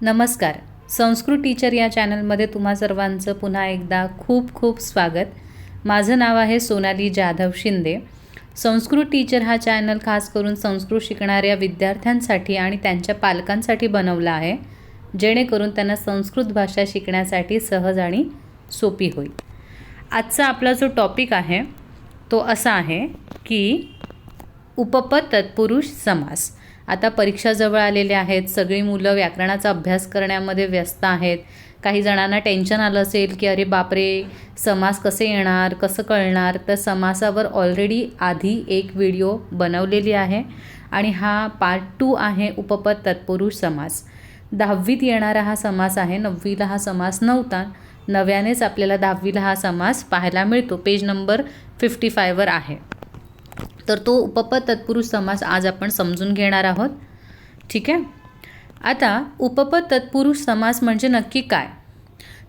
नमस्कार. संस्कृत टीचर या चॅनलमध्ये तुम्हा सर्वांचं पुन्हा एकदा खूप खूप स्वागत. माझं नाव आहे सोनाली जाधव शिंदे. संस्कृत टीचर हा चॅनल खास करून संस्कृत शिकणाऱ्या विद्यार्थ्यांसाठी आणि त्यांच्या पालकांसाठी बनवला आहे, जेणेकरून त्यांना संस्कृत भाषा शिकण्यासाठी सहज आणि सोपी होईल. आजचा आपला जो टॉपिक आहे तो असा आहे की उपपद तत्पुरुष समास. आता परीक्षा जवळ आलेल्या आहेत, सगळी मुलं व्याकरणाचा अभ्यास करण्यामध्ये व्यस्त आहेत. काही जणांना टेन्शन आलं असेल की अरे बापरे, समास कसे येणार, कसं कळणार. तर समासावर ऑलरेडी आधी एक व्हिडिओ बनवलेली आहे आणि हा पार्ट 2 आहे उपपद तत्पुरुष समास. 10वीत येणारा हा समास आहे. 9वीला हा समास नव्हता, नव्यानेच आपल्याला 10वीला हा समास पाहायला मिळतो. पेज नंबर 55वर आहे. तर तो उपपद तत्पुरुष समास आज आपण समजून घेणार आहोत. ठीक आहे. आता उपपद तत्पुरुष समास म्हणजे नक्की काय?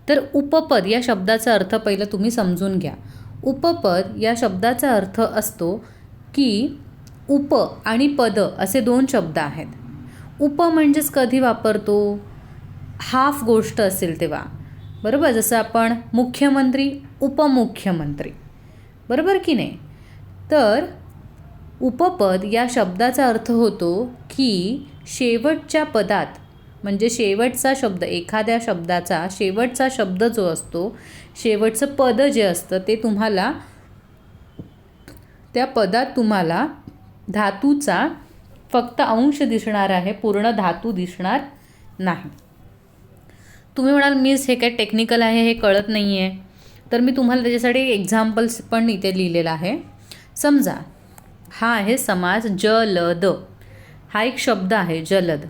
तर उपपद या शब्दाचा अर्थ पहिलं तुम्ही समजून घ्या. उपपद या शब्दाचा अर्थ असतो की उप आणि पद असे दोन शब्द आहेत. उप म्हणजेच कधी वापरतो? हाफ गोष्ट असेल तेव्हा, बरोबर. जसं आपण मुख्यमंत्री, उपमुख्यमंत्री, बरोबर की नाही. तर उपपद या शब्दाचा अर्थ होतो की शेवटच्या पदात, म्हणजे शेवटचा शब्द, एखाद्या शब्दाचा शेवटचा शब्द जो असतो, शेवटचं पद जे असतं ते तुम्हाला, त्या पदात तुम्हाला धातूचा फक्त अंश दिसणार आहे, पूर्ण धातू दिसणार नाही. तुम्ही म्हणाल मिस हे काय टेक्निकल आहे, हे कळत नाही आहे. तर मी तुम्हाला त्याच्यासाठी एक्झाम्पल्स पण इथे लिहिलेला आहे. समजा हा आहे समास जलद. हा एक शब्द आहे जलद.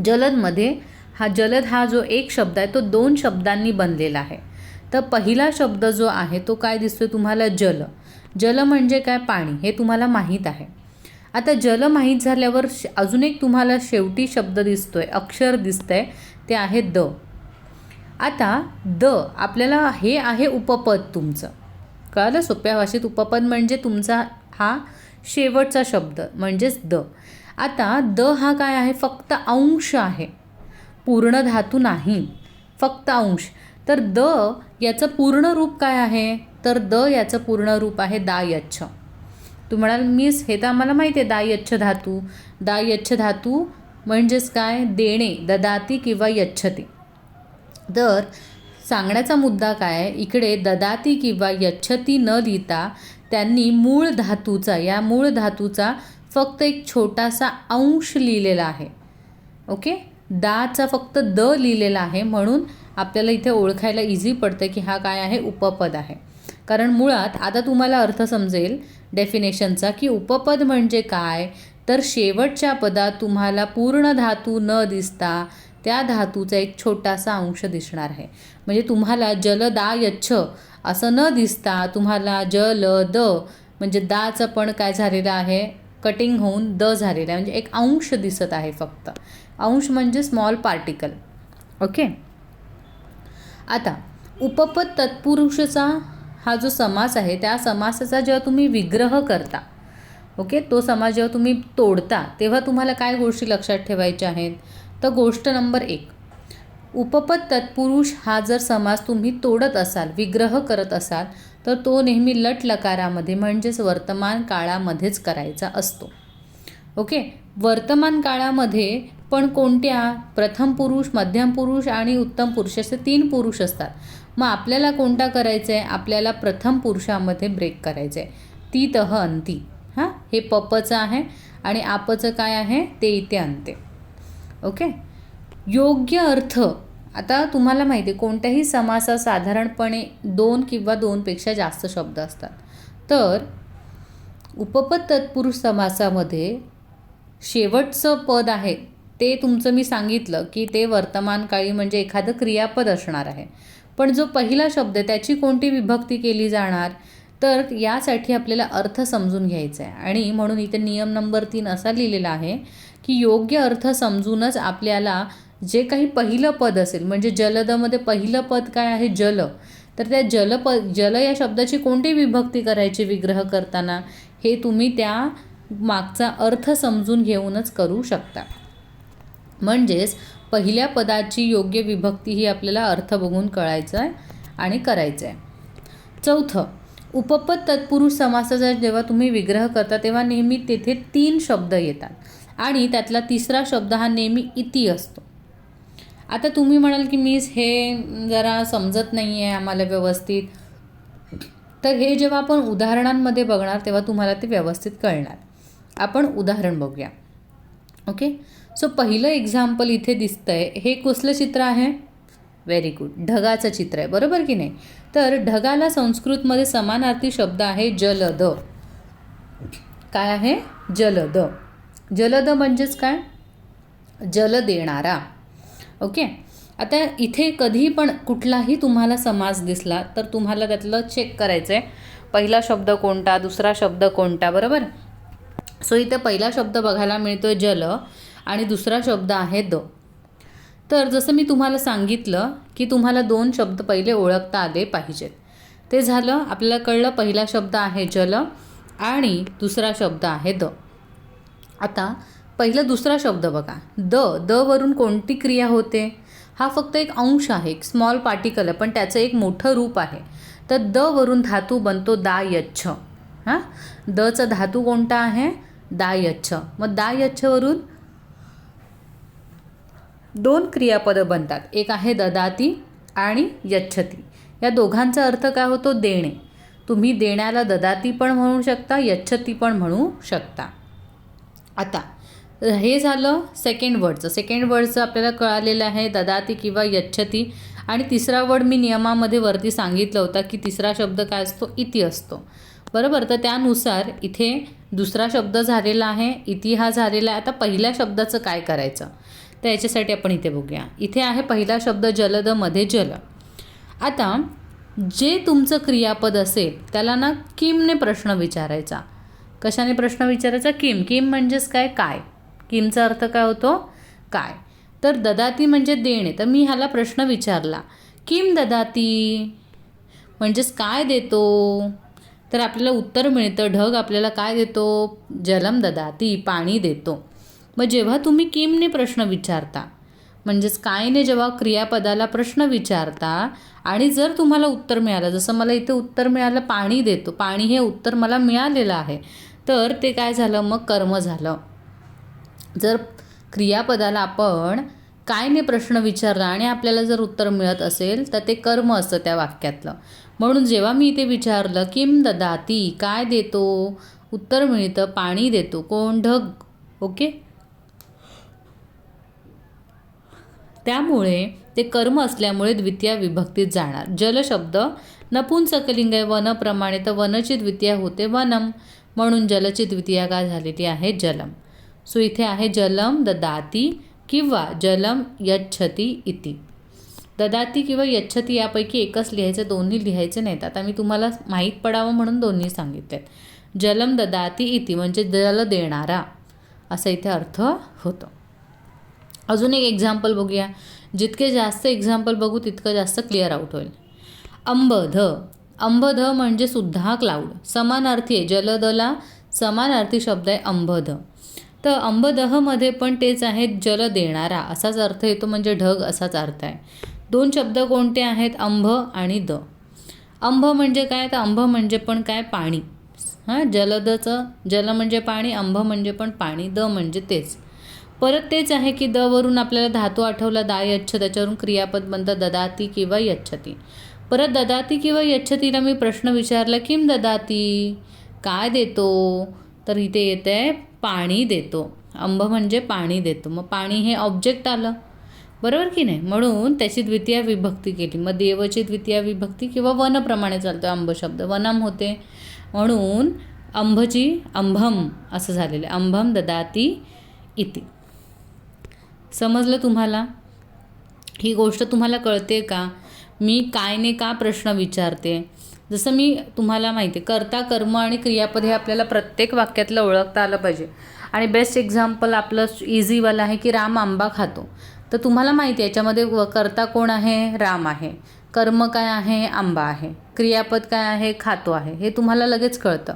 जलदमध्ये हा जो एक शब्द आहे तो दोन शब्दांनी बनलेला आहे. तर पहिला शब्द जो आहे तो काय दिसतोय तुम्हाला? जल. जल म्हणजे काय? पाणी. हे तुम्हाला माहीत आहे. आता जल माहीत झाल्यावर अजून एक तुम्हाला शेवटी शब्द दिसतोय, अक्षर दिसतंय, ते आहे द. आता द आपल्याला हे आहे उपपद तुमचं. कळलं? सोप्या भाषेत उपपद म्हणजे तुमचा हा शेवटचा शब्द म्हणजेच द. आता द हा काय आहे? फक्त अंश आहे, पूर्ण धातू नाही, फक्त अंश. तर द याचं पूर्ण रूप काय आहे? तर द याचं पूर्ण रूप आहे दायच्छ. तू म्हणाल मिस हे तर आम्हाला माहिती आहे, दायच्छ धातू. दायच्छ धातू म्हणजेच काय? देणे, ददाती किंवा यच्छती. तर सांगण्याचा मुद्दा काय आहे, इकडे ददाती किंवा यच्छती न लिहिता त्यांनी मूळ धातूचा फक्त एक छोटासा अंश लिहिलेला आहे. ओके. दाचा फक्त द लिहिलेला आहे, म्हणून आपल्याला इथे ओळखायला इझी पडतं की हा काय आहे? उपपद आहे. कारण मुळात आता तुम्हाला अर्थ समजेल डेफिनेशनचा की उपपद म्हणजे काय. तर शेवटच्या पदात तुम्हाला पूर्ण धातू न दिसता त्या धातूचा एक छोटासा अंश दिसणार आहे. म्हणजे तुम्हाला जलदायच्छ असं न दिसता तुम्हाला जलद म्हणजे दाचं पण काय झालेलं आहे? कटिंग होऊन द झालेलं आहे, म्हणजे एक अंश दिसत आहे फक्त. अंश म्हणजे स्मॉल पार्टिकल. ओके. आता उपपद तत्पुरुषचा हा जो समास आहे, त्या समासाचा जेव्हा तुम्ही विग्रह करता, ओके, तो समास जेव्हा तुम्ही तोडता, तेव्हा तुम्हाला काय गोष्टी लक्षात ठेवायच्या आहेत? तर गोष्ट नंबर 1, उपपद तत्पुरुष हा जर समास तुम्ही तोडत असाल, विग्रह करत असाल, तर तो नेहमी लट लकारामध्ये म्हणजेच वर्तमान काळामध्येच करायचा असतो. ओके. वर्तमान काळामध्ये पण कोणत्या? प्रथम पुरुष, मध्यम पुरुष आणि उत्तम पुरुष असे 3 पुरुष असतात. मग आपल्याला कोणता करायचं आहे? आपल्याला प्रथम पुरुषामध्ये ब्रेक करायचं आहे. तीतः अंती. हां, हे पपचं आहे आणि आपचं काय आहे? ते इथे अंते. ओके. योग्य अर्थ. आता तुम्हाला माहिती आहे कोणत्याही समासात साधारणपणे 2 किंवा 2पेक्षा जास्त शब्द असतात. तर उपपद तत्पुरुष समासामध्ये शेवटचं पद आहे ते तुमचं मी सांगितलं की ते वर्तमान काळी म्हणजे एखादं क्रियापद असणार आहे. पण जो पहिला शब्द आहे त्याची कोणती विभक्ती केली जाणार? तर यासाठी आपल्याला अर्थ समजून घ्यायचा आहे. आणि म्हणून इथे नियम नंबर 3 असा लिहिलेला आहे की योग्य अर्थ समजूनच आपल्याला जे काही पहिलं पद असेल, म्हणजे जलदमध्ये पहिलं पद काय आहे? जल. तर त्या जल या शब्दाची कोणती विभक्ती करायची विग्रह करताना, हे तुम्ही त्या मागचा अर्थ समजून घेऊनच करू शकता. म्हणजेच पहिल्या पदाची योग्य विभक्ती ही आपल्याला अर्थ बघून कळायचं आहे आणि करायचं आहे. चौथं, उपपद तत्पुरुष समासाचा जेव्हा तुम्ही विग्रह करता तेव्हा नेहमी तेथे 3 शब्द येतात आणि त्यातला तिसरा शब्द हा नेहमी इति असतो. आता तुम्ही म्हणाल की मीच हे जरा समजत नाही आहे आम्हाला व्यवस्थित, तर हे जेव्हा आपण उदाहरणांमध्ये बघणार तेव्हा तुम्हाला ते व्यवस्थित कळणार. आपण उदाहरण बघूया. ओके, सो पहिलं एक्झाम्पल इथे दिसतंय, हे कसलं चित्र आहे? व्हेरी गुड, ढगाचं चित्र आहे, बरोबर की नाही? तर ढगाला संस्कृतमध्ये समानार्थी शब्द आहे जलद. काय आहे? जलद. जलद म्हणजेच काय? जल देणारा. ओके, आता इथे कधी पण कुठलाही तुम्हाला समास दिसला तर तुम्हाला त्यातलं चेक करायचं आहे, पहिला शब्द कोणता, दुसरा शब्द कोणता, बरोबर? सो इथे पहिला शब्द बघायला मिळतो जल आणि दुसरा शब्द आहे द. तर जसं मी तुम्हाला सांगितलं की तुम्हाला 2 शब्द पहिले ओळखता आले पाहिजेत. ते झालं, आपल्याला कळलं पहिला शब्द आहे जल आणि दुसरा शब्द आहे द. आता पहिलं दुसरा शब्द बघा, द. द वरून कोणती क्रिया होते? हा फक्त एक अंश आहे, एक स्मॉल पार्टिकल आहे, पण त्याचं एक मोठं रूप आहे. तर द वरून धातू बनतो दायच्छ. हां, दचा धातू कोणता आहे? दायच्छ. मग दायच्छवरून 2 क्रियापदं बनतात, एक आहे ददाती आणि यच्छती. या दोघांचा अर्थ काय होतो? देणे. तुम्ही देण्याला ददाती पण म्हणू शकता, यच्छती पण म्हणू शकता. आता हे झालं सेकंड वर्डचं. सेकंड वर्डचं आपल्याला कळालेलं आहे ददाती किंवा यच्छती. आणि तिसरा वर्ड मी नियमामध्ये वरती सांगितलं होतं की तिसरा शब्द काय असतो? इति असतो, बरोबर? तर त्यानुसार इथे दुसरा शब्द झालेला आहे, इति हा झालेला आहे. आता पहिल्या शब्दाचं काय करायचं तर याच्यासाठी आपण इथे बघूया. इथे आहे पहिला शब्द जलद, मध्ये जल. आता जे तुमचं क्रियापद असेल त्याला ना किमने प्रश्न विचारायचा. कशाने प्रश्न विचारायचा? किम. किम म्हणजेच काय? काय. किमचा अर्थ काय होतो? काय. तर ददाती म्हणजे देणे. तर मी ह्याला प्रश्न विचारला, किम ददाती म्हणजेच काय देतो? तर आपल्याला उत्तर मिळतं, ढग आपल्याला काय देतो? जलम ददाती, पाणी देतो. मग जेव्हा तुम्ही किमने प्रश्न विचारता म्हणजेच कायने जेव्हा क्रियापदाला प्रश्न विचारता आणि जर तुम्हाला उत्तर मिळालं, जसं मला इथे उत्तर मिळालं पाणी देतो, पाणी हे उत्तर मला मिळालेलं आहे, तर ते काय झालं? मग कर्म झालं. जर क्रियापदाला आपण कायने प्रश्न विचारला आणि आपल्याला जर उत्तर मिळत असेल तर ते कर्म असतं त्या वाक्यातलं. म्हणून जेव्हा मी इथे विचारलं किम ददाती, काय देतो, उत्तर मिळतं पाणी देतो. कोण? ढग. ओके, त्यामुळे ते कर्म असल्यामुळे द्वितीया विभक्तीत जाणार. जल शब्द नपुंसकलिंग आहे, वनप्रमाणे, तर वनची द्वितीया होते वनम, म्हणून जलची द्वितीया काय झालेली आहे? जलम. सो इथे आहे जलम ददाती किंवा जलम यच्छती इति. ददाती किंवा यच्छती यापैकी एकच लिहायचं, दोन्ही लिहायचे नाहीत. आता मी तुम्हाला माहीत पडावं म्हणून दोन्ही सांगितलेत. जलम ददाती इति म्हणजे जल देणारा असा इथे अर्थ होतो. अजून एक एक्झाम्पल बघूया. जितके जास्त एक्झाम्पल बघू तितकं जास्त क्लिअर आउट होईल. अंबध. अंबध म्हणजे सुद्धा क्लाउड, समानार्थी आहे. जलदला समानार्थी शब्द आहे अंबध. तर अंबदहमध्ये पण तेच आहे, जल देणारा असाच अर्थ येतो, म्हणजे ढग असाच अर्थ आहे. 2 शब्द कोणते आहेत? अंभ आणि द. अंभ म्हणजे काय? तर अंभ म्हणजे पण काय? पाणी. हां, जलदचं जल म्हणजे पाणी, अंभ म्हणजे पण पाणी, द म्हणजे तेच. परत तेच आहे की द वरून आपल्याला धातू आठवला दायच्छ, त्याच्यावरून क्रियापद बनतं ददाती किंवा यच्छती. परत ददाती किंवा यच्छतीला मी प्रश्न विचारला किम ददाती, काय देतो, तर इथे येतं आहे पाणी देतो. अंब म्हणजे पाणी देतो. मग पाणी हे ऑब्जेक्ट आलं, बरोबर की नाही? म्हणून त्याची द्वितीया विभक्ती केली. मग देवची द्वितीया विभक्ती किंवा वनप्रमाणे चालतो अंब शब्द, वनम होते, म्हणून अंभची अंभम असं झालेलं आहे. अंभम ददाती इति. समजलं तुम्हाला? ही गोष्ट तुम्हाला कळते का? मी कायने का प्रश्न विचारते? जसं मी तुम्हाला माहिती आहे, कर्ता, कर्म आणि क्रियापद हे आपल्याला प्रत्येक वाक्यातलं ओळखता आलं पाहिजे. आणि बेस्ट एक्झाम्पल आपलं इझीवालं आहे की राम आंबा खातो. तर तुम्हाला माहिती आहे याच्यामध्ये कर्ता कोण आहे? राम आहे. कर्म काय आहे? आंबा आहे. क्रियापद काय आहे? खातो आहे. हे तुम्हाला लगेच कळतं.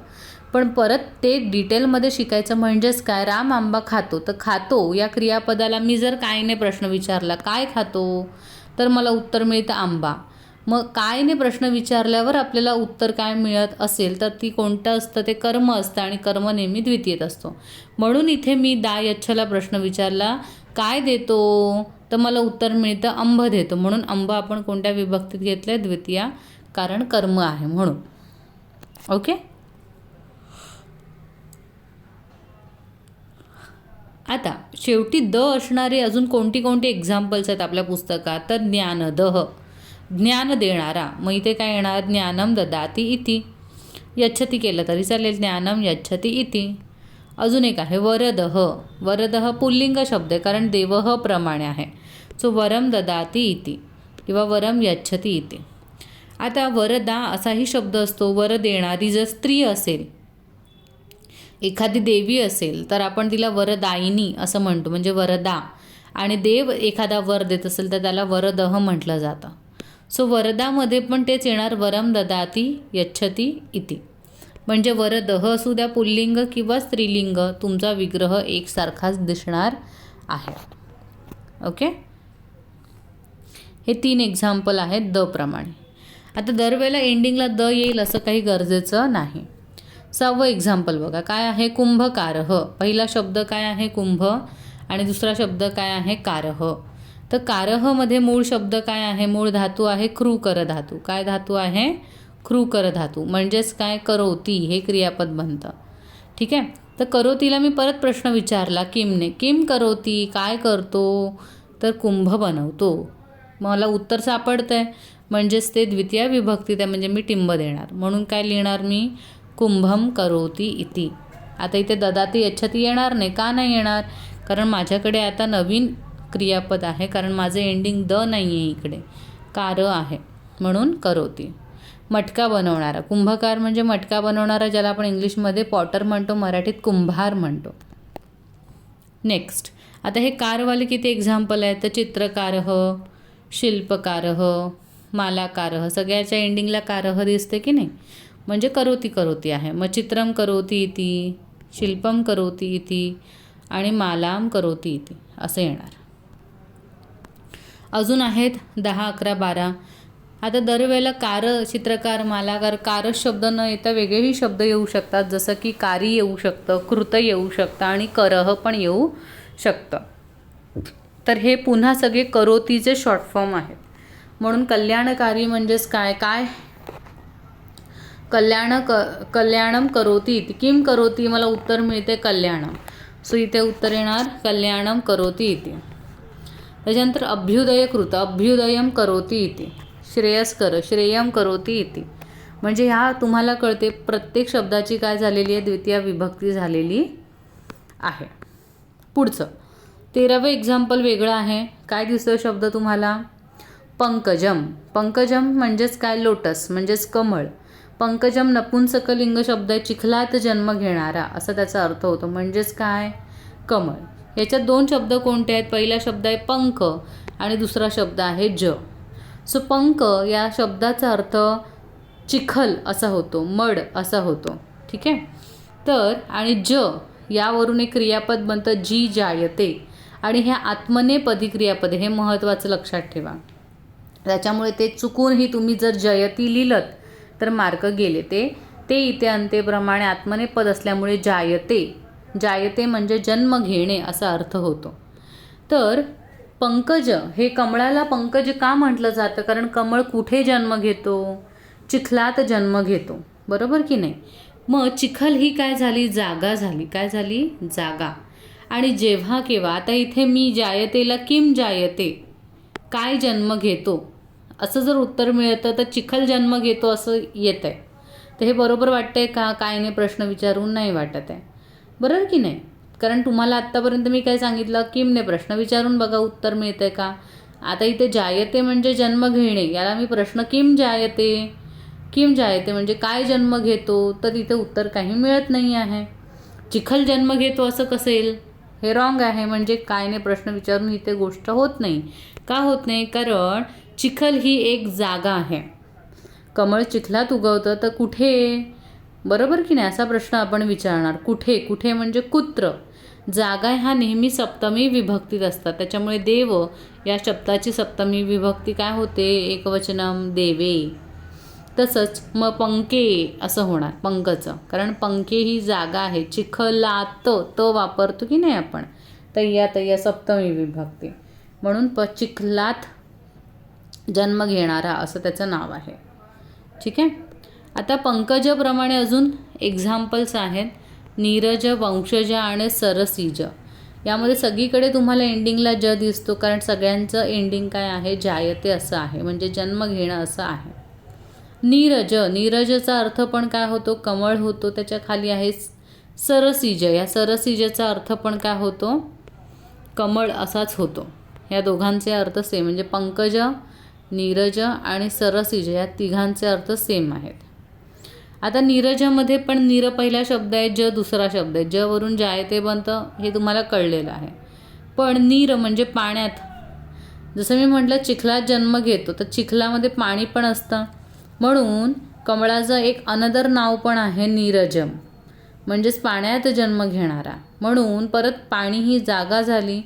पण परत ते डिटेलमध्ये शिकायचं. म्हणजेच काय, राम आंबा खातो, तर खातो या क्रियापदाला मी जर कायने प्रश्न विचारला काय खातो, तर मला उत्तर मिळतं आंबा. मग कायने प्रश्न विचारल्यावर आपल्याला उत्तर काय मिळत असेल तर ती कोणतं असतं, ते कर्म असतं आणि कर्म नेहमी द्वितीयेत असतो. म्हणून इथे मी दा यच्छला प्रश्न विचारला काय देतो, तर मला उत्तर मिळतं अंब देतो. म्हणून अंब आपण कोणत्या विभक्तीत घेतलं आहे, द्वितीया, कारण कर्म आहे म्हणून. ओके. आता शेवटी द असणारे अजून कोणती कोणती एक्झाम्पल्स आहेत आपल्या पुस्तकात, तर ज्ञानदह, ज्ञान देणारा. मग इथे काय येणार, ज्ञानम ददाती इति. यच्छती केलं तरी चालेल, ज्ञानम यच्छती इति. अजून एक आहे वरदह. वरदह पुल्लिंग शब्द आहे कारण देवह प्रमाणे आहे. सो वरम ददाती इति किंवा वरम यच्छती इति. आता वरदा असाही शब्द असतो. वर देणारी जर स्त्री असेल, एखादी देवी असेल, तर आपण तिला वरदायिनी असं म्हणतो, म्हणजे वरदा. आणि देव एखादा वर देत असेल तर त्याला वरदह म्हटलं जातं. सो वरदामध्ये पण तेच येणार, वरम ददाती यच्छती इति. म्हणजे वरदह असू द्या पुल्लिंग किंवा स्त्रीलिंग, तुमचा विग्रह एकसारखाच दिसणार आहे. ओके. हे 3 एक्झाम्पल आहेत द प्रमाणे. आता दरवेळेला एंडिंगला द येईल असं काही गरजेचं नाही. 6वं एक्झाम्पल बघा, काय आहे, कुंभकारह. पहिला शब्द काय आहे, कुंभ, आणि दुसरा शब्द काय आहे, कारह. तर कारहमध्ये मूळ शब्द काय आहे, मूळ धातू आहे क्रूकर धातू. काय धातू आहे, क्रूकर धातू. म्हणजेच काय, करोती हे क्रियापद बनतं. ठीक आहे. तर करोतीला मी परत प्रश्न विचारला किमने, किम करोती, काय करतो, तर कुंभ बनवतो. मला उत्तर सापडतं आहे, म्हणजेच ते द्वितीय विभक्तीत आहे, म्हणजे मी टिंब देणार. म्हणून काय लिहिणार मी, कुंभम करोती इति. आता इथे ददाती यच्छती येणार नाही. का नाही येणार, कारण माझ्याकडे आता नवीन क्रियापद आहे, कारण माझे एंडिंग द नाही आहे, इकडे कार आहे, म्हणून करोती. मटका बनवणारा, कुंभकार म्हणजे मटका बनवणारा, ज्याला आपण इंग्लिशमध्ये पॉटर म्हणतो, मराठीत कुंभार म्हणतो. नेक्स्ट, आता हे कारवाले किती एक्झाम्पल आहेत, तर चित्रकारह, शिल्पकारह, मालाकारह, सगळ्याच्या एंडिंगला कारह दिसते की नाही, म्हणजे करोती करोती आहे. मग चित्रम करोती इति, शिल्पम करोती इति, आणि मालाम करोती इति असं येणार. अजून आहेत 10, 11, 12. आता दरवेळेला कार, चित्रकार, मालाकार, कार शब्द न येता वेगळेही शब्द येऊ शकतात, जसं की कारी येऊ शकतं, कृत येऊ शकतं, आणि करह पण येऊ शकतं. तर हे पुन्हा सगळे करोतीचे शॉर्ट फॉर्म आहेत. म्हणून कल्याणकारी म्हणजेच काय, काय कल्याणम करोती इति. किम करोती, मला उत्तर मिळते कल्याणम. सो इथे उत्तर येणार कल्याणम करोती इति. त्याच्यानंतर अभ्युदयकृत, अभ्युदयम करोती इति. श्रेयस्कर, श्रेयम करोती इति. म्हणजे ह्या तुम्हाला कळते प्रत्येक शब्दाची काय झालेली आहे, द्वितीय विभक्ती झालेली आहे. पुढचं 13वं एक्झाम्पल वेगळं आहे. काय दिसतो शब्द तुम्हाला, पंकजम. पंकजम म्हणजेच काय, लोटस म्हणजेच कमळ. पंकजम नपुंसकलिंग शब्द आहे, चिखलात जन्म घेणारा असा त्याचा अर्थ होतो, म्हणजेच काय, कमळ. याच्यात 2 शब्द कोणते आहेत, पहिला शब्द आहे पंख आणि दुसरा शब्द आहे ज. सो पंख या शब्दाचा अर्थ चिखल असा होतो, मड असा होतो. ठीक आहे. तर आणि ज यावरून एक क्रियापद बनतं जी जायते, आणि ह्या आत्मनेपदी क्रियापद, हे महत्त्वाचं लक्षात ठेवा. त्याच्यामुळे ते चुकूनही तुम्ही जर जयती लिहिलं तर मार्क गेले. ते इथे अंतेप्रमाणे आत्मनेपद असल्यामुळे जायते, जायते म्हणजे जन्म घेणे असा अर्थ होतो. तर पंकज हे कमळाला पंकज का म्हटलं जातं, कारण कमळ कुठे जन्म घेतो, चिखलात जन्म घेतो, बरोबर की नाही. मग चिखल ही काय झाली, जागा झाली. काय झाली, जागा. आणि जेव्हा केव्हा, आता इथे मी जायतेला किम जायते, काय जन्म घेतो असं जर उत्तर मिळतं तर चिखल जन्म घेतो असं येतं आहे. तर हे बरोबर वाटतं आहे का, काय नाही प्रश्न विचारून नाही वाटत आहे, बरोबर की नाही. कारण तुम्हाला आत्तापर्यंत मी काय सांगितलं, किमने प्रश्न विचारून बघा उत्तर मिळतं आहे का. आता इथे जायते म्हणजे जन्म घेणे, याला मी प्रश्न किम जायते, किम जायते म्हणजे काय जन्म घेतो, तर तिथे उत्तर काही मिळत नाही आहे. चिखल जन्म घेतो असं कसेल, हे रॉंग आहे. म्हणजे काय नाही प्रश्न विचारून इथे गोष्ट होत नाही. का होत नाही, कारण चिखल ही एक जागा आहे. कमळ चिखलात उगवतं तर कुठे, बरोबर की नाही, असा प्रश्न आपण विचारणार. कुठे, कुठे म्हणजे कुत्र. जागा हा नेहमी सप्तमी विभक्तीत असतात, त्याच्यामुळे देव या शब्दाची सप्तमी विभक्ती काय होते, एकवचनम देवे. तसंच मग पंके असं होणार, पंकचं, कारण पंके ही जागा आहे. चिखलात त वापरतो की नाही आपण, तय्या तय्या सप्तमी विभक्ती, म्हणून चिखलात जन्म घेणारा असं त्याचं नाव आहे. ठीक आहे. आता पंकजप्रमाणे अजून एक्झाम्पल्स आहेत. नीरज, वंशज आणि सरसीज. यामध्ये सगळीकडे तुम्हाला एंडिंगला ज दिसतो, कारण सगळ्यांचं एंडिंग काय आहे, जायते असं आहे, म्हणजे जन्म घेणं असं आहे. नीरज, नीरजचा अर्थ पण काय होतो, कमळ होतो. त्याच्या खाली आहे सरसीज. या सरसीजचा अर्थ पण काय होतो, कमळ असाच होतो. या दोघांचे अर्थ सेम, म्हणजे पंकज, नीरज आणि सरसीज या तिघांचे अर्थ सेम आहेत. आता नीरजामध्ये पण नीर पहिला शब्द आहे, ज दुसरा शब्द आहे. ज वरून जायते बनतं हे तुम्हाला कळलेलं आहे. पण नीर म्हणजे पाण्यात, जसं मी म्हटलं चिखलात जन्म घेतो, तर चिखलामध्ये पाणी पण असतं, म्हणून कमळाचं एक अनदर नाव पण आहे नीरजम, म्हणजेच पाण्यात जन्म घेणारा. म्हणून परत पाणी ही जागा झाली,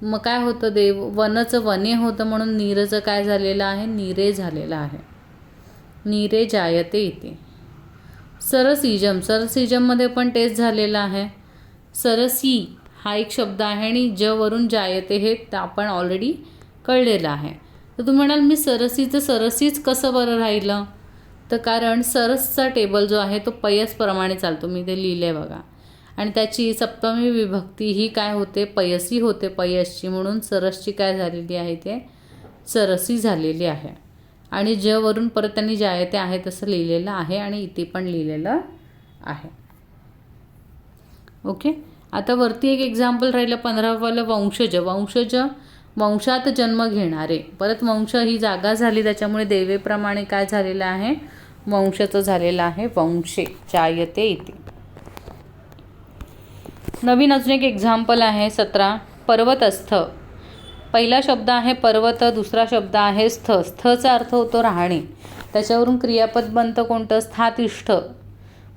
मग काय होतं, देव वनचं वने होतं, म्हणून नीरचं काय झालेलं आहे, नीरे झालेलं आहे. नीरे जायते इथे. सरसीजम, सरसीजममध्ये पण तेच झालेलं आहे. सरसी हा एक शब्द आहे आणि ज वरून जायते हे आपण ऑलरेडी कळलेलं आहे. तर तुम्ही म्हणाल मी सरसीचं सरसीच कसं बरं राहिलं, तर कारण सरसचा टेबल जो आहे तो पयसप्रमाणे चालतो, मी ते लिहिलं आहे बघा, आणि त्याची सप्तमी विभक्ती ही काय होते, पयसी होते, पयसची, म्हणून सरसची काय झालेली आहे, ते सरसी झालेली आहे. आणि ज वरून परत त्यांनी जायते आहे तसं लिहिलेलं आहे, आणि इथे पण लिहिलेलं आहे. ओके. आता वरती एक एक्झाम्पल राहिलं 15वालं वंशज. वंशज वंशात जन्म घेणारे, परत वंश ही जागा झाली, त्याच्यामुळे देवेप्रमाणे काय झालेलं आहे, वंशचं झालेलं आहे, वंशे जायते इथे. नवीन अजून एक एक्झाम्पल आहे 17, पर्वतस्थ. पहिला शब्द आहे पर्वत, दुसरा शब्द आहे स्थ. स्थचा अर्थ होतो राहणे, त्याच्यावरून क्रियापद बनतं कोणतं, स्थातिष्ठ.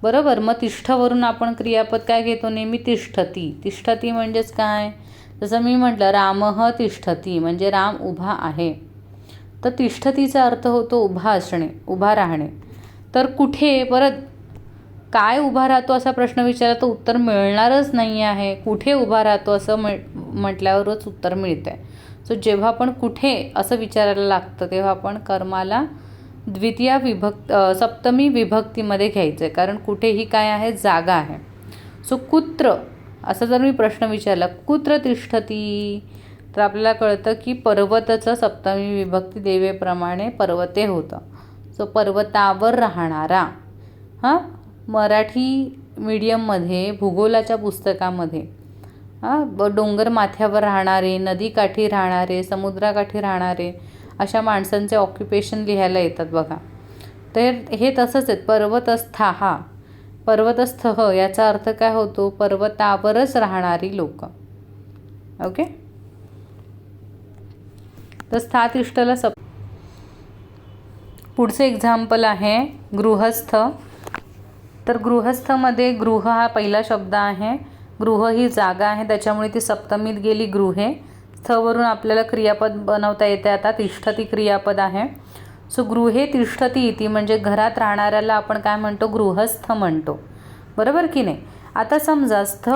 बरोबर. मग तिष्ठवरून आपण क्रियापद काय घेतो, नेहमी तिष्ठती. तिष्ठती म्हणजेच काय, जसं मी म्हटलं रामः तिष्ठती, म्हणजे राम उभा आहे. तर तिष्ठतीचा अर्थ होतो उभा असणे, उभा राहणे. तर कुठे, परत काय उभा राहतो असा प्रश्न विचारला तर उत्तर मिळणारच नाही आहे. कुठे उभा राहतो असं म्हटल्यावरच उत्तर मिळतं आहे. सो जेव्हा आपण कुठे असं विचारायला लागतं तेव्हा आपण कर्माला द्वितीय सप्तमी विभक्तीमध्ये घ्यायचं आहे, कारण कुठे ही काय आहे, जागा आहे. सो कुत्र असं जर मी प्रश्न विचारला, कुत्र तिष्ठती, तर आपल्याला कळतं की पर्वताचं सप्तमी विभक्ती देवेप्रमाणे पर्वते होतं. सो पर्वतावर राहणारा. हां, मराठी मीडियममध्ये भूगोलाच्या पुस्तकामध्ये डोंगर माथ्यावर राहणारे, नदीकाठी राहणारे, समुद्राकाठी राहणारे अशा माणसांचे ऑक्युपेशन लिहायला येतात बघा. तर हे तसंच आहेत. पर्वतस्था, पर्वतस्थ याचा अर्थ काय होतो, पर्वतावरच राहणारी लोक. ओके. तर स्थातिष्ठला पुढचं एक्झाम्पल आहे गृहस्थ. तर गृहस्थमध्ये गृह हा पहिला शब्द आहे. गृह ही जागा आहे, त्याच्यामुळे ती सप्तमीत गेली, गृहे. स्थवरून आपल्याला क्रियापद बनवता येते. आता तिष्ठती क्रियापद आहे. सो गृहे तिष्ठती इति, म्हणजे घरात राहणाऱ्याला आपण काय म्हणतो, गृहस्थ म्हणतो. बरोबर की नाही. आता समजा स्थ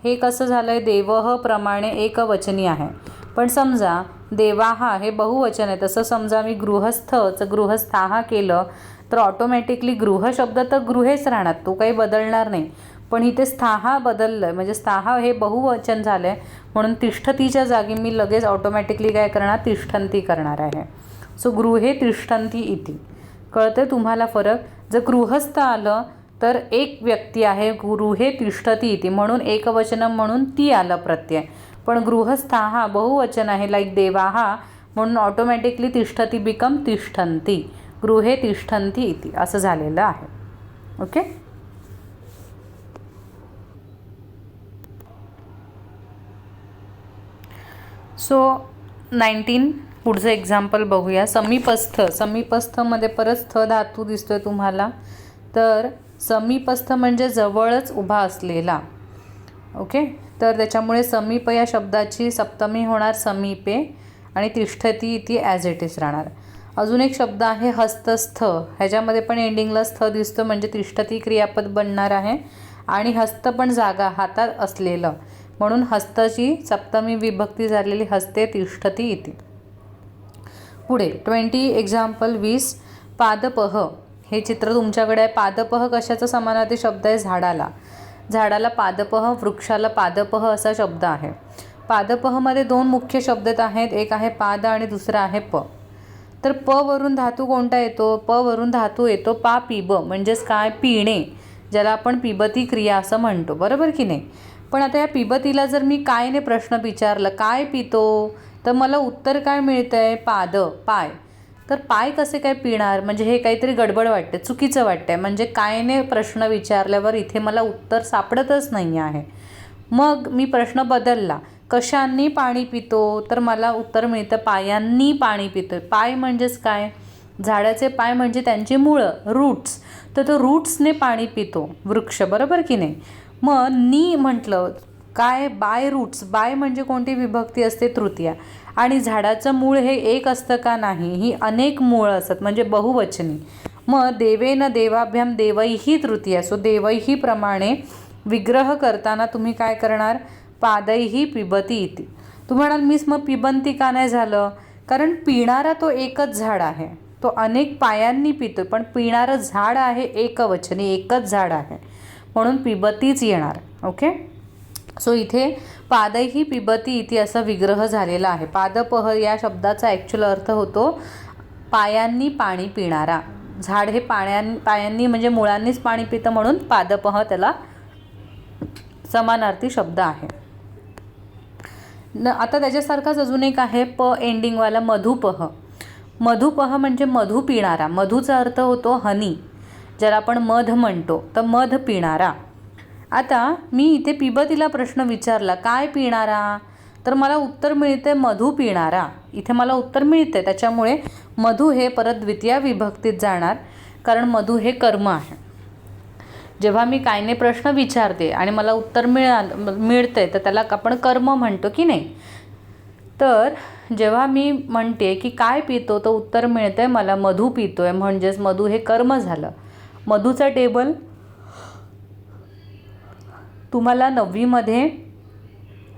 हे कसं झालं आहे, देवह प्रमाणे एकवचनी आहे, पण समजा देवाहा हे बहुवचन आहे. तसं समजा मी गृहस्थचं गृहस्थाहा केलं तर ऑटोमॅटिकली गृह शब्द तर गृहेच राहणार, तो काही बदलणार नाही. पण इथे स्थाहा बदललं आहे, म्हणजे स्थाहा हे बहुवचन झालं आहे, म्हणून तिष्ठतीच्या जागी मी लगेच ऑटोमॅटिकली काय करणार, तिष्ठन्ती करणार आहे. सो गृहे तिष्ठन्ती इति. कळते तुम्हाला फरक. जर गृहस्थ आलं तर एक व्यक्ती आहे, गृहे तिष्ठती इति, म्हणून एकवचन म्हणून ती आलं प्रत्यय. पण गृहस्थाहा बहुवचन आहे, लाईक देवाहा, म्हणून ऑटोमॅटिकली तिष्ठती बिकम तिष्ठन्ती. गृहे तिष्ठन्ती इति असं झालेलं आहे. ओके. सो 19 पुढचं एक्झाम्पल बघूया. समीपस्थ. समीपस्थमध्ये परत स्थ धातू दिसतोय तुम्हाला. तर समीपस्थ म्हणजे जवळच उभा असलेला. ओके, तर त्याच्यामुळे समीप या शब्दाची सप्तमी होणार समीपे आणि तिष्ठती इति ॲज इट इज राहणार. अजून एक शब्द आहे हस्तस्थ. ह्याच्यामध्ये पण एंडिंगला स्थ दिसतो म्हणजे तिष्ठती क्रियापद बनणार आहे आणि हस्त पण जागा, हातात असलेलं, म्हणून हस्तची सप्तमी विभक्ती झालेली हस्ते तिष्ठती इति. पुढे 20 एक्झाम्पल 20 पादपह. हे चित्र तुमच्याकडे आहे. पादपह कशाचा समानार्थी शब्द आहे? झाडाला. झाडाला पादपह, वृक्षाला पादपह असा शब्द आहे. पादपहमध्ये 2 मुख्य शब्द आहेत. एक आहे पाद आणि दुसरा आहे प. तर प वरून धातू कोणता येतो? प वरून धातू येतो पा पिब, म्हणजेच काय? पिणे, ज्याला आपण पिबती क्रिया असं म्हणतो, बरोबर की नाही? पण आता या पिबतीला जर मी कायने प्रश्न विचारला, काय पितो, तर मला उत्तर काय मिळतं आहे? पाद, पाय. तर पाय कसे काय पिणार? म्हणजे हे काहीतरी गडबड वाटते, चुकीचं वाटतं आहे. म्हणजे कायने प्रश्न विचारल्यावर इथे मला उत्तर सापडतच नाही आहे. मग मी प्रश्न बदलला, कशांनी पाणी पितो, तर मला उत्तर मिळतं पायांनी पाणी पितो. पाय म्हणजेच काय? झाडाचे पाय म्हणजे त्यांची मुळं, रूट्स. तर तो रूट्सने पाणी पितो वृक्ष, बरोबर की नाही? मग नी म्हटलं काय? By roots. बाय म्हणजे कोणती विभक्ती असते? तृतीया. आणि झाडाचं मूळ हे एक असतं का? नाही, ही अनेक मुळं असतात म्हणजे बहुवचनी. मग देवेन देवाभ्याम देवैही तृतीया. सो देवैही प्रमाणे विग्रह करताना तुम्ही काय करणार? पादैही पिबती इति. तुम्ही म्हणाल मिस मग पिबंती का नाही झालं? कारण पिणारा तो एकच झाड आहे, तो अनेक पायांनी पितो, पण पिणारं झाड आहे एकवचनी, एकच झाड आहे, म्हणून पिबतीच येणार. ओके, सो इथे पादैही पिबती इति असा विग्रह झालेला आहे. पादपह या शब्दाचा ॲक्च्युअल अर्थ होतो पायांनी पाणी पिणारा. झाड हे पायांनी म्हणजे मुळांनीच पाणी पितं, म्हणून पादपह त्याला समानार्थी शब्द आहे. आता त्याच्यासारखाच अजून एक आहे प एंडिंगवाला मधुपह. मधुपह म्हणजे मधु पिणारा. मधूचा अर्थ होतो हनी, ज्याला आपण मध म्हणतो, तर मध पिणारा. आता मी इथे पिबतीला प्रश्न विचारला, काय पिणारा, तर मला उत्तर मिळते मधु पिणारा. इथे मला उत्तर मिळते, त्याच्यामुळे मधु हे परत द्वितीया विभक्तीत जाणार, कारण मधु हे कर्म आहे. जेव्हा मी कायने प्रश्न विचारते आणि मला उत्तर मिळते तर त्याला आपण कर्म म्हणतो की नाही? तर जेव्हा मी म्हणते की काय पितो, तर उत्तर मिळते मला मधु पितोय, म्हणजेच मधु हे कर्म झालं. मधुचा टेबल तुम्हाला 9वीमध्ये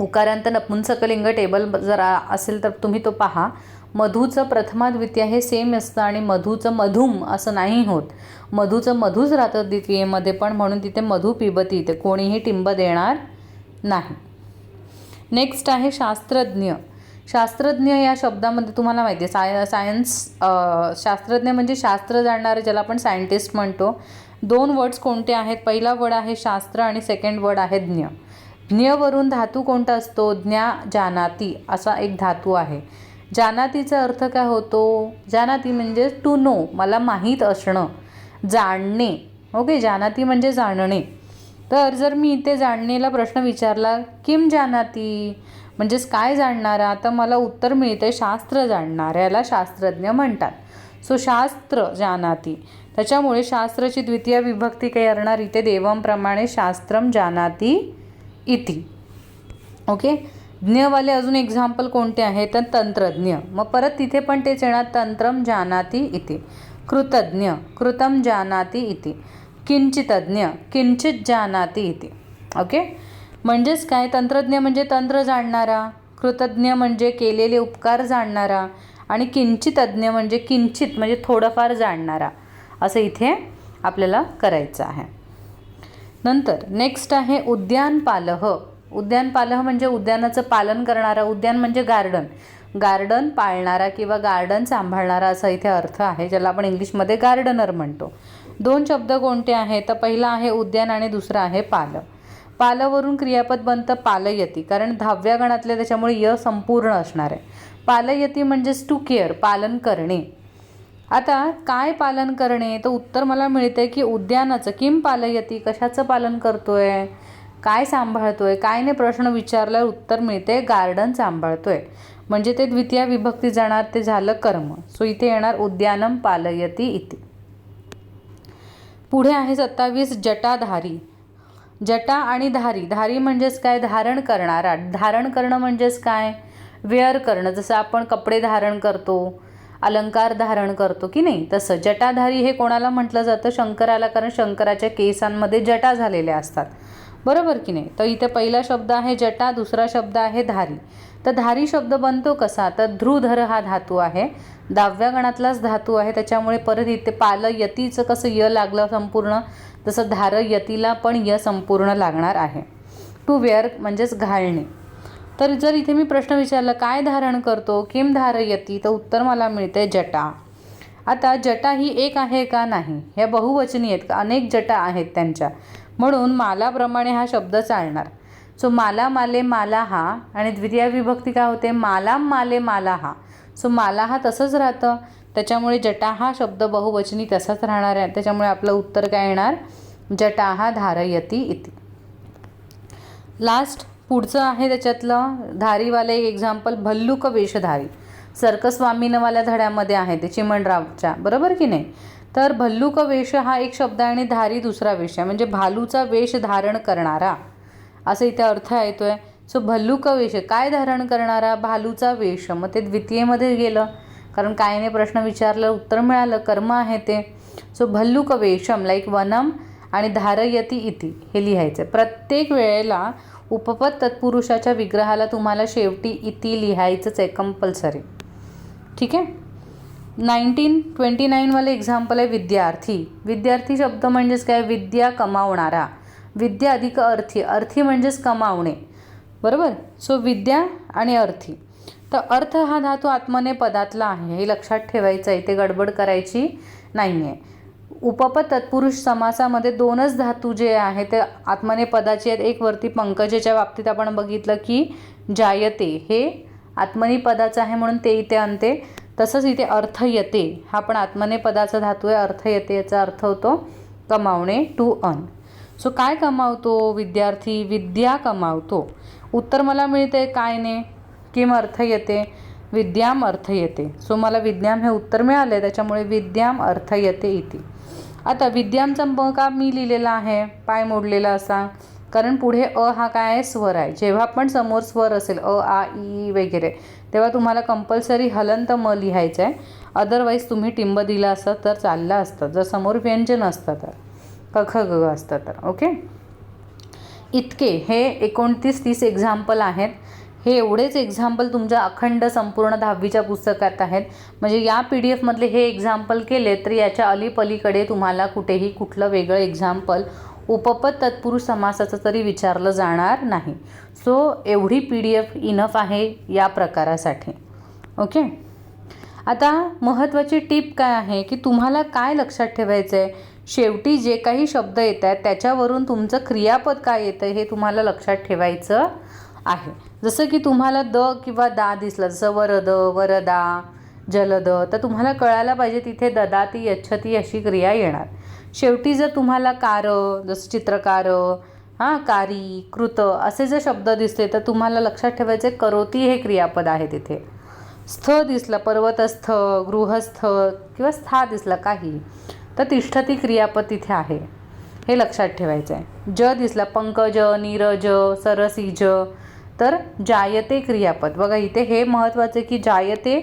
उकारांत नपुंसकलिंग टेबल जर असेल तर तुम्ही तो पहा. मधूचं प्रथमा द्वितीय हे सेम असतं आणि मधूचं मधुम असं नाही होत. मधूचं मधूच राहतं द्वितीयेमध्ये पण, म्हणून तिथे मधु पिबती, इथे कोणीही टिंब देणार नाही. नेक्स्ट आहे शास्त्रज्ञ. शास्त्रज्ञ या शब्दामध्ये तुम्हाला माहिती आहे सायन्स, शास्त्रज्ञ म्हणजे शास्त्र जाणणारे, ज्याला आपण सायंटिस्ट म्हणतो. 2 वर्ड्स कोणते आहेत? पहिला वर्ड आहे शास्त्र आणि सेकंड वर्ड आहे ज्ञ. ज्ञवरून धातू कोणता असतो? ज्ञा जानाती असा एक धातू आहे. जानातीचा अर्थ काय होतो? जानाती म्हणजे टू नो, मला माहीत असणं, जाणणे. ओके, जानाती म्हणजे जाणणे. तर जर मी इथे जाणणेला प्रश्न विचारला, किम जानाती म्हणजेच काय जाणणारा, तर मला उत्तर मिळते शास्त्र जाणणाऱ्याला शास्त्रज्ञ म्हणतात. सो शास्त्र जानाती, त्याच्यामुळे शास्त्राची द्वितीय विभक्ती काय असणार इथे? देवमप्रमाणे शास्त्रम जानाती इति. ओके, ज्ञवाले अजून एक्झाम्पल कोणते आहेत? तर तंत्रज्ञ. मग परत तिथे पण तेच येणार, तंत्रम जानाती इति. कृतज्ञ, कृतम जानाती इति. किंचितज्ञ, किंचित जानाती इति. ओके, म्हणजेच काय? तंत्रज्ञ म्हणजे तंत्र जाणणारा, कृतज्ञ म्हणजे केलेले उपकार जाणणारा, आणि किंचितज्ञ म्हणजे किंचित म्हणजे थोडंफार जाणणारा, असं इथे आपल्याला करायचं आहे. नंतर नेक्स्ट आहे उद्यानपालह. उद्यानपालह म्हणजे उद्यानाचं पालन करणारा. उद्यान म्हणजे गार्डन, गार्डन पाळणारा किंवा गार्डन सांभाळणारा असा इथे अर्थ आहे, ज्याला आपण इंग्लिशमध्ये गार्डनर म्हणतो. 2 शब्द कोणते आहेत? तर पहिला आहे उद्यान आणि दुसरा आहे पाल. पालवरून क्रियापद बनतं पालयती, कारण 10व्या गणातले, त्याच्यामुळे य संपूर्ण असणार आहे. पालयती म्हणजेच टू केअर, पालन करणे. आता काय पालन करणे? तर उत्तर मला मिळते की उद्यानाचं. किम पालयती, कशाचं पालन करतोय, काय सांभाळतोय. कायने प्रश्न विचारल्यावर उत्तर मिळते गार्डन सांभाळतोय, म्हणजे ते द्वितीय विभक्ती जाणार, ते झालं कर्म. सो इथे येणार उद्यानम पालयती इति. पुढे आहे 27 जटाधारी. जटा आणि धारी. धारी म्हणजेच काय? धारण करणारा. धारण करणं म्हणजेच काय? वेअर करणं. जसं आपण कपडे धारण करतो, अलंकार धारण करतो की नाही, तसं जटाधारी हे कोणाला म्हटलं जातं? शंकराला, कारण शंकराच्या केसांमध्ये जटा झालेल्या असतात, बरोबर की नाही. तर इथे पहिला शब्द आहे जटा, दुसरा शब्द आहे धारी. तर धारी शब्द बनतो कसा? तर ध्रुधर हा धातू आहे, 10व्या गणातलाच धातू आहे, त्याच्यामुळे परत इथे पाल यतीचं कसं य लागलं संपूर्ण, तसं धार यतीला पण य संपूर्ण लागणार आहे. टू वेअर म्हणजेच घालणे. तर जर इथे मी प्रश्न विचारला काय धारण करतो, किम धारयती, तर उत्तर मला मिळते जटा. आता जटा ही एक आहे का? नाही, ह्या बहुवचनी आहेत का? अनेक जटा आहेत त्यांच्या, म्हणून मालाप्रमाणे हा शब्द चालणार. सो माला माले माला हा, आणि द्वितीय विभक्ती काय होते? माला माले माला हा. सो माला हा तसंच राहतं, त्याच्यामुळे जटा हा शब्द बहुवचनी तसाच राहणार आहे. त्याच्यामुळे आपलं उत्तर काय येणार? जटा हा धारयती इति. लास्ट पुढचं आहे त्याच्यातलं धारीवाले एक एक्झाम्पल, भल्लुक वेशधारी. सर्कस्वामीनवाल्या धड्यामध्ये आहे ते चिमणरावच्या, बरोबर की नाही. तर भल्लुक वेश हा एक शब्द आहे आणि धारी दुसरा वेश आहे, म्हणजे भालूचा वेश धारण करणारा असं इथे अर्थ येतोय. सो भल्लुक वेश काय धारण करणारा? भालूचा वेश. मग ते द्वितीयमध्ये गेलं, कारण कायने प्रश्न विचारलं, उत्तर मिळालं, कर्म आहे ते. सो भल्लुक वेशम लाईक वनम आणि धारयती इति हे लिहायचं. प्रत्येक वेळेला उपपद तत्पुरुषाच्या विग्रहाला तुम्हाला शेवटी इति लिहायचंच आहे कंपल्सरी, ठीक आहे. 1929 वाले एक्झाम्पल आहे विद्यार्थी. विद्यार्थी शब्द म्हणजेच काय? विद्या कमावणारा. विद्या अधिक अर्थी, अर्थी म्हणजेच कमावणे, बरोबर. सो विद्या आणि अर्थी. तर अर्थ हा धातू आत्मने पदातला आहे, हे लक्षात ठेवायचं आहे, ते गडबड करायची नाही आहे. उपपद तत्पुरुष समासामध्ये दोनच धातू जे आहे ते आत्मने पदाचे आहेत. एक वरती पंकजेच्या बाबतीत आपण बघितलं की जायते हे आत्मने पदाचं आहे म्हणून ते इथे आणते. तसंच इथे अर्थ येते हा पण आत्मने पदाचा धातू आहे. अर्थ येते याचा अर्थ होतो कमावणे, टू अर्न. सो काय कमावतो विद्यार्थी? विद्या कमावतो. उत्तर मला मिळते काय ने? किम अर्थ येते, विद्याम अर्थ येते. सो मला विद्याम हे उत्तर मिळाले, त्याच्यामुळे विद्याम अर्थ येते इति. आता विद्यामचा का मी लिहिलेला आहे पाय मोडलेला असा? कारण पुढे अ हा काय आहे? स्वर आहे. जेव्हा पण समोर स्वर असेल अ आ ई वगैरे, तेव्हा तुम्हाला कंपल्सरी हलंत म लिहायचं आहे. अदरवाईज तुम्ही टिंब दिला असतं तर चाललं असतं, जर समोर व्यंजन असतं तर, क ख ग असतं तर. ओके, इतके हे 29-30 एक्झाम्पल आहेत. हे एवढेच एक्झाम्पल तुमच्या अखंड संपूर्ण 10वीच्या पुस्तकात आहेत. म्हणजे या PDF मधले हे एक्झाम्पल केले तर याच्या अलीपलीकडे तुम्हाला कुठेही कुठलं वेगळं एक्झाम्पल उपपद तत्पुरुष समासाचं तरी विचारलं जाणार नाही. सो एवढी PDF इनफ आहे या प्रकारासाठी. ओके, आता महत्त्वाची टिप काय आहे की तुम्हाला काय लक्षात ठेवायचं आहे? शेवटी जे काही शब्द येत आहेत त्याच्यावरून तुमचं क्रियापद काय येतं हे तुम्हाला लक्षात ठेवायचं आहे. जसं की तुम्हाला द किंवा दा दिसलं, जसं वरद, वरदा, जलद, तर तुम्हाला कळायला पाहिजे तिथे ददाती यच्छती अशी क्रिया येणार. शेवटी जर तुम्हाला कार, जसं चित्रकार, कारी, कृत असे जर शब्द दिसले तर तुम्हाला लक्षात ठेवायचे करोती हे क्रियापद आहे तिथे. स्थ दिसलं, पर्वतस्थ, गृहस्थ किंवा स्था दिसला काही, तर तिष्ठती क्रियापद तिथे आहे, हे लक्षात ठेवायचं आहे. ज दिसला, पंकज, नीरज, सरसीज, तर जायते क्रियापद. बघा इथे हे महत्त्वाचे की जायते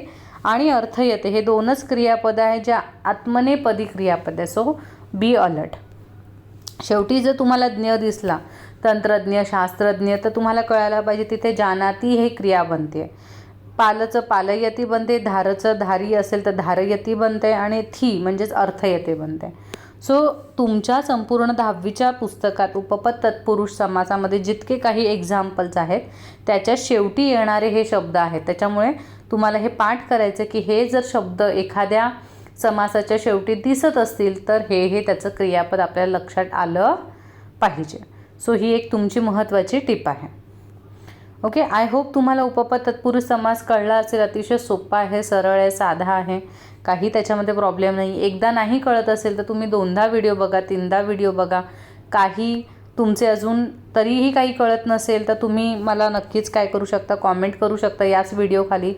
आणि अर्थ येते हे दोनच क्रियापद आहे ज्या आत्मनेपदी क्रियापद आहे. So be alert. शेवटी जर तुम्हाला ज्ञ दिसला, तंत्रज्ञ, शास्त्रज्ञ, तर तुम्हाला कळायला पाहिजे तिथे जानाती हे क्रिया बनते. पालचं पालयती बनते, धारचं धारी असेल तर धारयती बनते, आणि थी म्हणजेच अर्थयते बनते. सो तुमच्या संपूर्ण 10वीच्या पुस्तकात उपपद तत्पुरुष समासामध्ये जितके काही एक्झाम्पल्स आहेत त्याच्या शेवटी येणारे हे शब्द आहेत. त्याच्यामुळे तुम्हाला हे पाठ करायचं की हे जर शब्द एखाद्या समासाच्या शेवटी दिसत असतील तर हे त्याचं क्रियापद आपल्याला लक्षात आलं पाहिजे. सो ही एक तुमची महत्त्वाची टिप आहे. ओके, आय होप तुम्हाला उपपद तत्पुरुष समास कळला असेल. अतिशय सोपा आहे, सरळ आहे, साधा आहे, काही त्याच्यामध्ये प्रॉब्लेम नाही. एकदा नाही कळत असेल तर तुम्ही 2दा व्हिडिओ बघा, 3दा व्हिडिओ बघा. काही तुमचे अजून तरीही काही कळत नसेल तर तुम्ही मला नक्कीच काय करू शकता, कॉमेंट करू शकता याच व्हिडिओ खाली,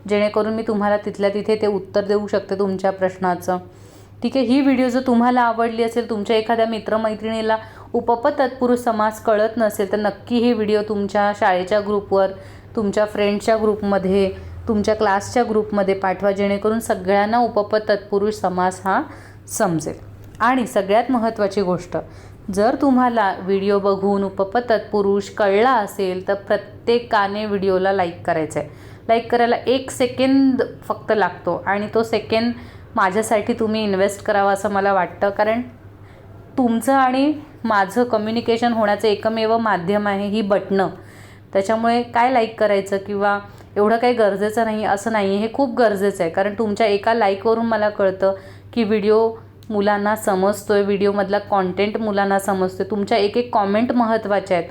जेणेकरून मी तुम्हाला तिथल्या तिथे ते उत्तर देऊ शकते तुमच्या प्रश्नाचं. ठीक आहे. ही व्हिडिओ जर तुम्हाला आवडली असेल, तुमच्या एखाद्या मित्रमैत्रिणीला उपपद तत्पुरुष समास कळत नसेल, तर नक्की ही व्हिडिओ तुमच्या शाळेच्या ग्रुपवर, तुमच्या फ्रेंड्सच्या ग्रुपमध्ये, तुमच्या क्लासच्या ग्रुपमध्ये पाठवा, जेणेकरून सगळ्यांना उपपद तत्पुरुष समास हा समजेल. आणि सगळ्यात महत्त्वाची गोष्ट, जर तुम्हाला व्हिडिओ बघून उपपद तत्पुरुष कळला असेल तर प्रत्येकाने व्हिडिओला लाईक करायचं आहे. लाईक करायला 1 सेकंद फक्त लागतो आणि तो सेकंद माझ्यासाठी तुम्ही इन्व्हेस्ट करावा असं मला वाटतं. कारण तुमचं आणि माझं कम्युनिकेशन होण्याचं एकमेव माध्यम आहे ही बटणं. त्याच्यामुळे काय लाईक करायचं किंवा एवढं काही गरजेचं नाही असं नाही, हे खूप गरजेचं आहे. कारण तुमच्या एका लाईकवरून मला कळतं की व्हिडिओ मुलांना समजतो आहे, व्हिडिओमधला कॉन्टेंट मुलांना समजतो आहे. तुमच्या एक एक कॉमेंट महत्त्वाच्या आहेत.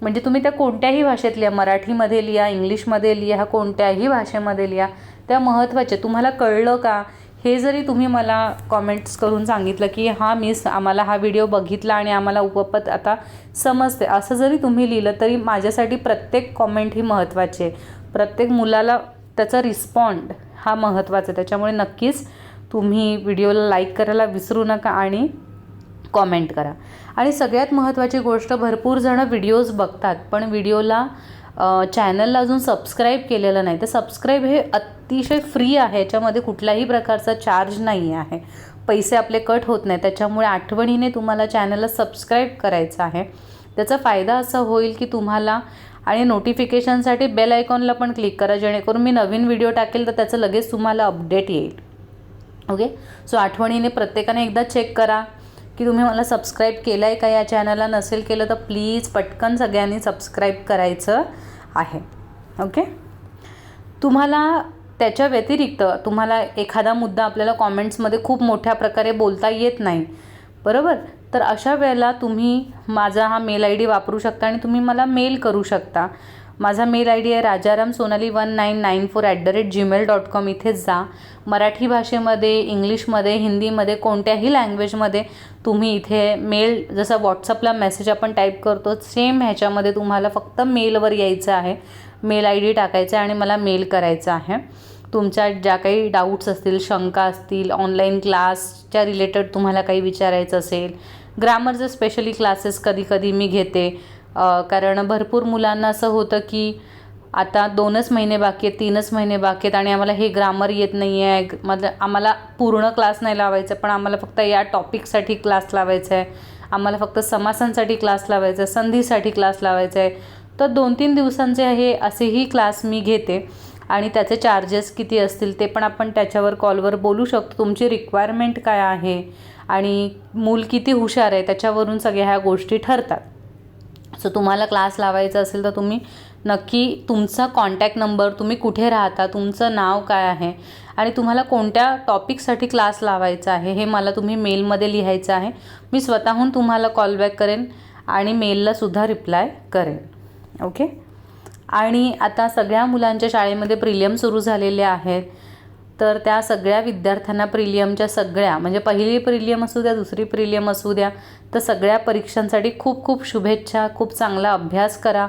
म्हणजे तुम्ही त्या कोणत्याही भाषेत लिहा, मराठीमध्ये लिहा, इंग्लिशमध्ये लिहा, कोणत्याही भाषेमध्ये लिहा, त्या महत्त्वाच्या. तुम्हाला कळलं का हे जरी तुम्ही मला कॉमेंट्स करून सांगितलं की हां मिस आम्हाला हा व्हिडिओ बघितला आणि आम्हाला उपपद आता समजते, असं जरी तुम्ही लिहिलं तरी माझ्यासाठी प्रत्येक कॉमेंट ही महत्त्वाची आहे. प्रत्येक मुलाला त्याचा रिस्पॉन्ड हा महत्त्वाचा आहे. त्याच्यामुळे नक्कीच तुम्ही व्हिडिओला लाईक करायला विसरू नका आणि कॉमेंट करा. आणि सगळ्यात महत्त्वाची गोष्ट, भरपूर जणं व्हिडिओज बघतात पण व्हिडिओला चॅनलला अजून सबस्क्राईब केलेलं नाही. तर सबस्क्राईब हे अतिशय फ्री आहे, याच्यामध्ये कुठल्याही प्रकारचा चार्ज नाही आहे, पैसे आपले कट होत नाही. त्याच्यामुळे आठवणीने तुम्हाला चॅनलला सबस्क्राईब करायचं आहे. त्याचा फायदा असा होईल की तुम्हाला, आणि नोटिफिकेशनसाठी बेल आयकॉनला पण क्लिक करा, जेणेकरून मी नवीन व्हिडिओ टाकेल तर त्याचं लगेच तुम्हाला अपडेट येईल. ओके. सो आठवणीने प्रत्येकाने एकदा चेक करा की तुम्ही मला सबस्क्राईब केलं आहे का या चॅनलला. नसेल केलं तर प्लीज पटकन सगळ्यांनी सबस्क्राईब करायचं आहे. ओके. तुम्हाला त्याच्या व्यतिरिक्त तुम्हाला एखादा मुद्दा आपल्याला कॉमेंट्समध्ये खूप मोठ्या प्रकारे बोलता येत नाही, बरोबर, तर अशा वेळेला तुम्ही माझा हा मेल ID वापरू शकता आणि तुम्ही मला मेल करू शकता. माझा मेल ID आहे rajaram1994@gmail.com. इथेच जा. मराठी भाषेमध्ये, इंग्लिशमध्ये, हिंदीमध्ये, कोणत्याही लँग्वेजमध्ये तुम्ही इथे मेल, जसं व्हॉट्सअपला मेसेज आपण टाईप करतो सेम ह्याच्यामध्ये तुम्हाला फक्त मेलवर यायचं आहे. मेल ID टाकायचा आहे आणि मला मेल करायचा आहे. तुमच्या ज्या काही डाऊट्स असतील, शंका असतील, ऑनलाईन क्लासच्या रिलेटेड तुम्हाला काही विचारायचं असेल, ग्रामरचे स्पेशली क्लासेस कधी मी घेते. कारण भरपूर मुलांना असं होतं की आता 2च महिने बाकी आहेत, 3च महिने बाकी आहेत आणि आम्हाला हे ग्रामर येत नाही आहे, मतलब आम्हाला पूर्ण क्लास नाही लावायचा, पण आम्हाला फक्त या टॉपिकसाठी क्लास लावायचा आहे, आम्हाला फक्त समासांसाठी क्लास लावायचा आहे, संधीसाठी क्लास लावायचा आहे. तर 2-3 दिवसांचे आहे असेही क्लास मी घेते आणि त्याचे चार्जेस किती असतील ते पण आपण त्याच्यावर कॉलवर बोलू शकतो. तुमची रिक्वायरमेंट काय आहे आणि मूल किती हुशार आहे त्याच्यावरून सगळ्या ह्या गोष्टी ठरतात. सो तुम्हाला क्लास लावायचा असेल तर तुम्ही नक्की तुमचा कॉन्टॅक्ट नंबर, तुम्ही कुठे राहता, तुमचं नाव काय आहे आणि तुम्हाला कोणत्या टॉपिकसाठी क्लास लावायचा आहे हे मला तुम्ही मेलमध्ये लिहायचं आहे. मी स्वतःहून तुम्हाला कॉलबॅक करेन आणि मेललासुद्धा रिप्लाय करेन. ओके. आणि आता सगळ्या मुलांच्या शाळेमध्ये प्रिलियम सुरू झालेले आहेत, तर त्या सगळ्या विद्यार्थ्यांना प्रिलियमच्या सगळ्या, म्हणजे पहिली प्रिलियम असू द्या, दुसरी प्रिलियम असू द्या, तर सगळ्या परीक्षांसाठी खूप खूप शुभेच्छा. खूप चांगला अभ्यास करा.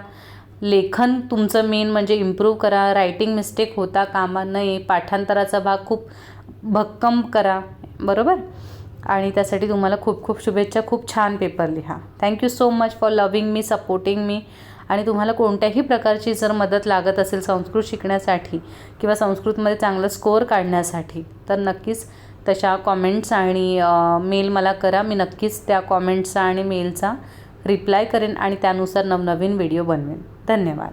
लेखन तुमचं मेन म्हणजे इम्प्रूव्ह करा. रायटिंग मिस्टेक होता कामा नये. पाठांतराचा भाग खूप भक्कम करा, बरोबर. आणि त्यासाठी तुम्हाला खूप खूप शुभेच्छा. खूप छान पेपर लिहा. Thank you so much for loving me, supporting me. आणि तुम्हाला कोणत्याही प्रकारची जर मदत लागत असेल संस्कृत शिकण्यासाठी किंवा संस्कृतमध्ये चांगलं स्कोअर काढण्यासाठी, तर नक्कीच तशा कॉमेंट्स आणि मेल मला करा. मी नक्कीच त्या कॉमेंट्सचा आणि मेलचा रिप्लाय करेन आणि त्यानुसार नवनवीन व्हिडिओ बनवेन. धन्यवाद.